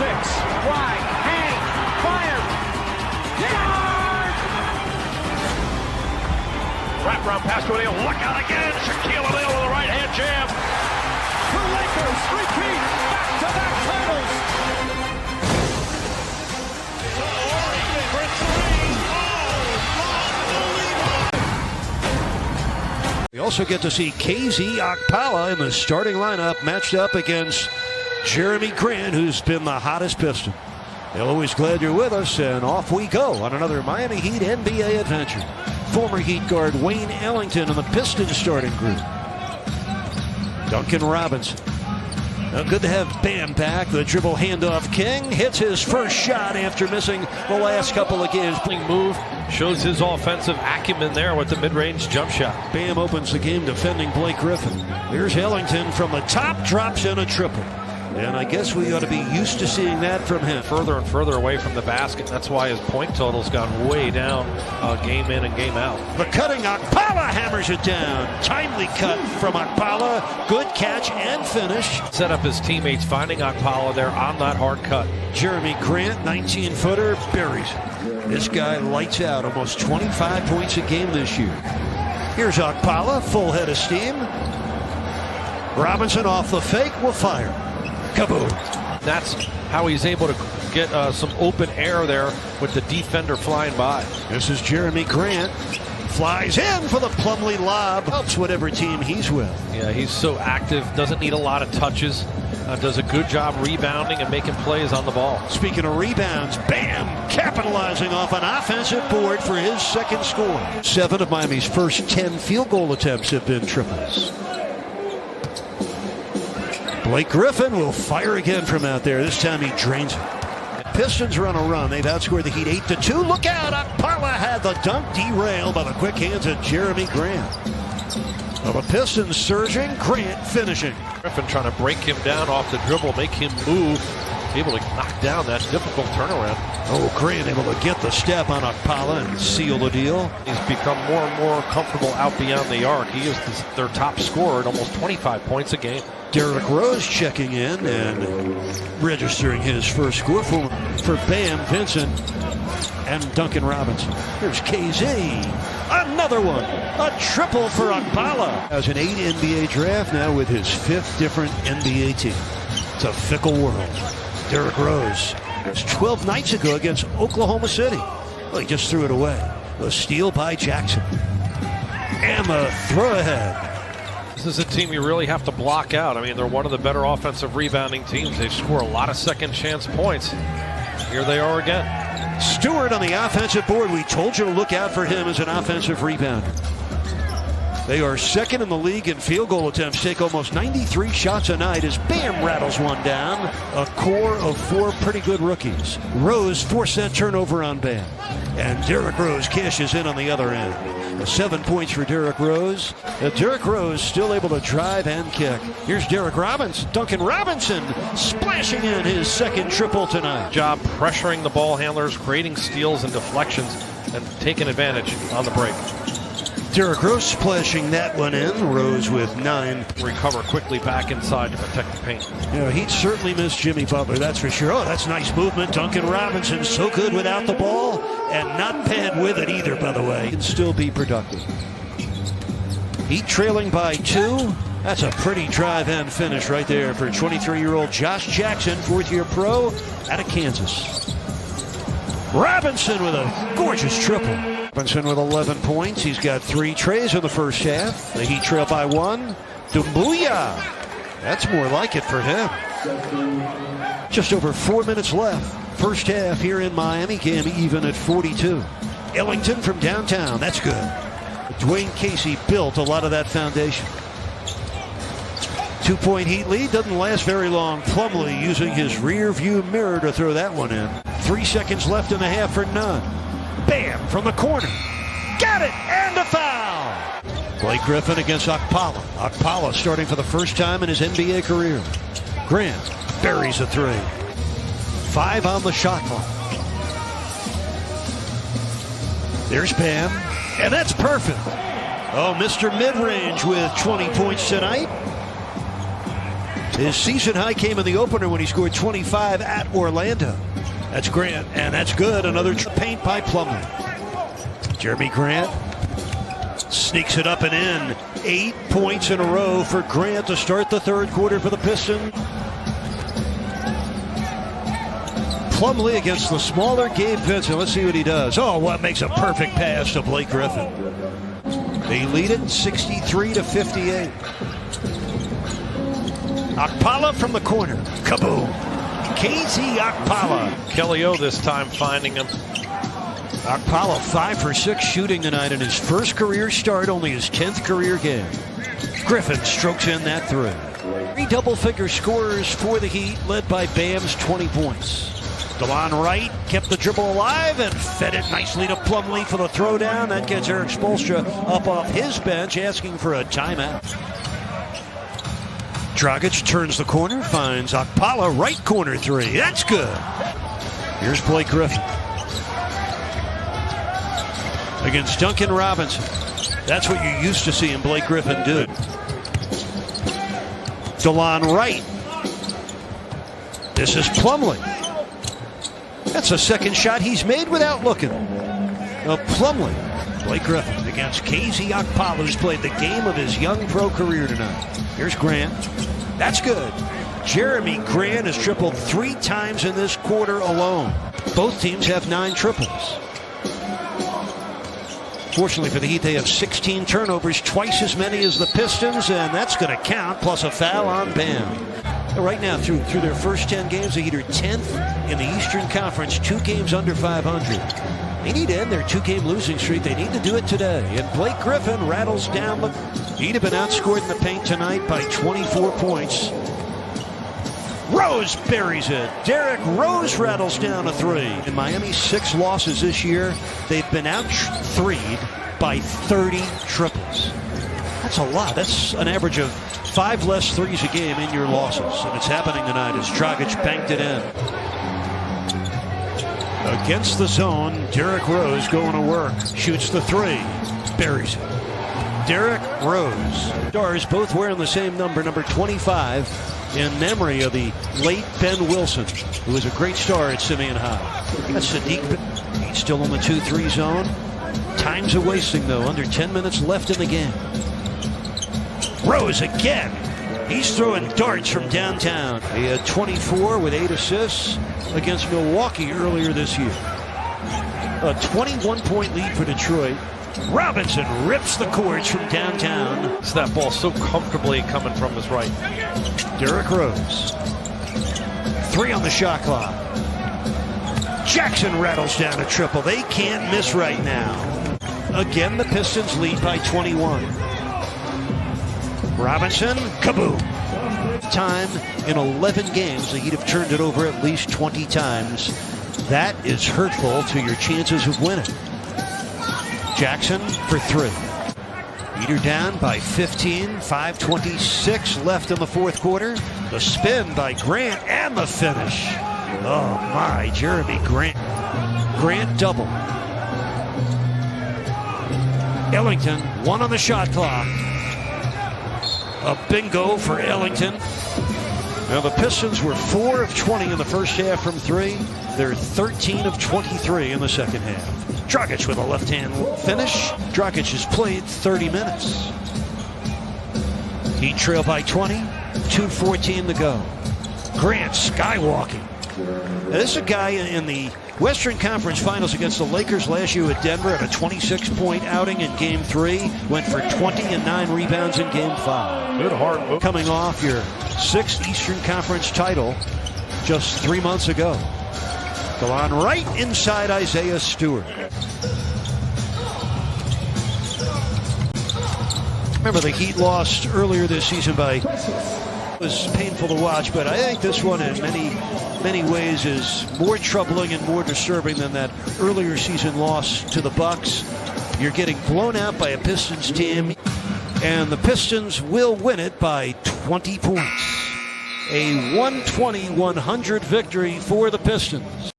Wide, hang, fire. Yard! Wrap around pass to O'Neal. Look out again. Shaquille O'Neal with a right-hand jam. The Lakers repeat back-to-back titles. We also get to see KZ Okpala in the starting lineup, matched up against Jerami Grant, who's been the hottest Piston. Always glad you're with us, and off we go on another Miami Heat NBA adventure. Former Heat guard Wayne Ellington in the Pistons starting group. Duncan Robinson. Now good to have Bam back. The dribble handoff king hits his first shot after missing the last couple of games. Move shows his offensive acumen there with the mid-range jump shot. Bam opens the game defending Blake Griffin. Here's Ellington from the top, drops in a triple. And I guess we ought to be used to seeing that from him. Further and further away from the basket. That's why his point total's gone way down game in and game out. The cutting Okpala hammers it down. Timely cut from Okpala. Good catch and finish. Set up his teammates, finding Okpala there on that hard cut. Jerami Grant, 19-footer, buries it. This guy lights out, almost 25 points a game this year. Here's Okpala, full head of steam. Robinson off the fake, will fire. Kaboom. That's how he's able to get some open air there with the defender flying by. This is Jerami Grant. Flies in for the Plumlee lob. Helps whatever team he's with. Yeah, he's so active, doesn't need a lot of touches. Does a good job rebounding and making plays on the ball. Speaking of rebounds, Bam capitalizing off an offensive board for his second score. 7 of Miami's first 10 field goal attempts have been triples. Blake Griffin will fire again from out there. This time he drains it. Pistons are on a run. They've outscored the Heat 8-2. Look out! Okpala had the dunk derailed by the quick hands of Jerami Grant. Well, the Pistons surging, Grant finishing. Griffin trying to break him down off the dribble, make him move, able to knock down that difficult turnaround. Oh, Grant able to get the step on Okpala and seal the deal. He's become more and more comfortable out beyond the arc. He is their top scorer at almost 25 points a game. Derrick Rose checking in and registering his first score for Bam, Vincent, and Duncan Robinson. Here's KZ. Another one. A triple for Okpala. Has an 8 NBA draft now with his 5th different NBA team. It's a fickle world. Derrick Rose. It's 12 nights ago against Oklahoma City. Well, he just threw it away. The steal by Jackson. And the throw ahead. This is a team you really have to block out. I mean, they're one of the better offensive rebounding teams. They score a lot of second chance points. Here they are again. Stewart on the offensive board. We told you to look out for him as an offensive rebounder. They are second in the league in field goal attempts, take almost 93 shots a night as Bam rattles one down. A core of 4 pretty good rookies. Rose forced that turnover on Bam. And Derrick Rose cashes in on the other end. 7 points for Derrick Rose. Derrick Rose still able to drive and kick. Here's Derrick Robinson. Duncan Robinson splashing in his second triple tonight. Job pressuring the ball handlers, creating steals and deflections, and taking advantage on the break. Derrick Rose splashing that one in. Rose with 9. Recover quickly back inside to protect the paint. Yeah, he'd certainly miss Jimmy Butler, that's for sure. Oh, that's nice movement. Duncan Robinson so good without the ball and not bad with it either, by the way. He can still be productive. Heat trailing by 2. That's a pretty drive and finish right there for 23-year-old Josh Jackson, 4th-year pro out of Kansas. Robinson with a gorgeous triple. Robinson with 11 points. He's got 3 trays in the first half. The Heat trail by 1. Doumbouya. That's more like it for him. Just over 4 minutes left. First half here in Miami. Game even at 42. Ellington from downtown. That's good. Dwayne Casey built a lot of that foundation. 2-point Heat lead doesn't last very long. Plumlee using his rear view mirror to throw that one in. 3 seconds left in the half for none. Bam from the corner. Got it, and a foul. Blake Griffin against Okpala. Okpala starting for the first time in his NBA career. Grant buries a 3. 5 on the shot clock. There's Bam, and that's perfect. Oh, Mr. Mid-Range with 20 points tonight. His season high came in the opener when he scored 25 at Orlando. That's Grant, and that's good. Another paint by Plumlee. Jerami Grant sneaks it up and in. 8 points in a row for Grant to start the third quarter for the Pistons. Plumlee against the smaller Gabe Vincent. Let's see what he does. Oh, what makes a perfect pass to Blake Griffin. They lead it 63-58. Okpala from the corner. Kaboom. KZ Okpala. Kelly O this time finding him. Okpala 5 for 6 shooting tonight in his first career start, only his 10th career game. Griffin strokes in that 3. 3 double-figure scorers for the Heat, led by Bam's 20 points. DeLon Wright kept the dribble alive and fed it nicely to Plumlee for the throwdown. That gets Eric Spoelstra up off his bench, asking for a timeout. Dragic turns the corner, finds Okpala, right corner 3. That's good. Here's Blake Griffin against Duncan Robinson. That's what you used to see in Blake Griffin do. DeLon Wright. This is Plumlee. That's a second shot he's made without looking. Plumlee. Blake Griffin against KZ Okpala, who's played the game of his young pro career tonight. Here's Grant. That's good. Jerami Grant has tripled 3 times in this quarter alone. Both teams have 9 triples. Fortunately for the Heat, they have 16 turnovers, twice as many as the Pistons, and that's going to count, plus a foul on Bam. Right now, through their first 10 games, the Heat are 10th in the Eastern Conference, 2 games under 500. They need to end their 2-game losing streak. They need to do it today. And Blake Griffin rattles down. The Heat have been outscored in the paint tonight by 24 points. Rose buries it. Derrick Rose rattles down a 3. In Miami's 6 losses this year, they've been out 3'd by 30 triples. That's a lot. That's an average of 5 less threes a game in your losses. And it's happening tonight as Dragic banked it in. Against the zone, Derrick Rose going to work. Shoots the 3. Buries it. Derrick Rose. Stars both wearing the same number 25, in memory of the late Ben Wilson, who was a great star at Simeon High. That's Sadiq. He's still in the 2-3 zone. Time's a wasting, though. Under 10 minutes left in the game. Rose again. He's throwing darts from downtown. He had 24 with 8 assists against Milwaukee earlier this year. A 21-point lead for Detroit. Robinson rips the cords from downtown. It's that ball so comfortably coming from his right. Derrick Rose. 3 on the shot clock. Jackson rattles down a triple. They can't miss right now. Again, the Pistons lead by 21. Robinson, kaboom. Time in 11 games, the Heat have turned it over at least 20 times. That is hurtful to your chances of winning. Jackson for 3. Heat are down by 15, 5:26 left in the fourth quarter. The spin by Grant and the finish. Oh my, Jerami Grant. Grant double. Ellington, 1 on the shot clock. A bingo for Ellington. Now the Pistons were 4 of 20 in the first half from 3. They're 13 of 23 in the second half. Dragic with a left-hand finish. Dragic has played 30 minutes. Heat trail by 20. 2:14 to go. Grant skywalking. Now, this is a guy in the Western Conference Finals against the Lakers last year at Denver at a 26-point outing in Game 3. Went for 20 and 9 rebounds in Game 5. Good hard move. Coming off your 6th Eastern Conference title just 3 months ago. DeLon right inside Isaiah Stewart. Remember, the Heat lost earlier this season by... It was painful to watch, but I think this one in many ways is more troubling and more disturbing than that earlier season loss to the Bucks. You're getting blown out by a Pistons team, and the Pistons will win it by 20 points. A 120-100 victory for the Pistons.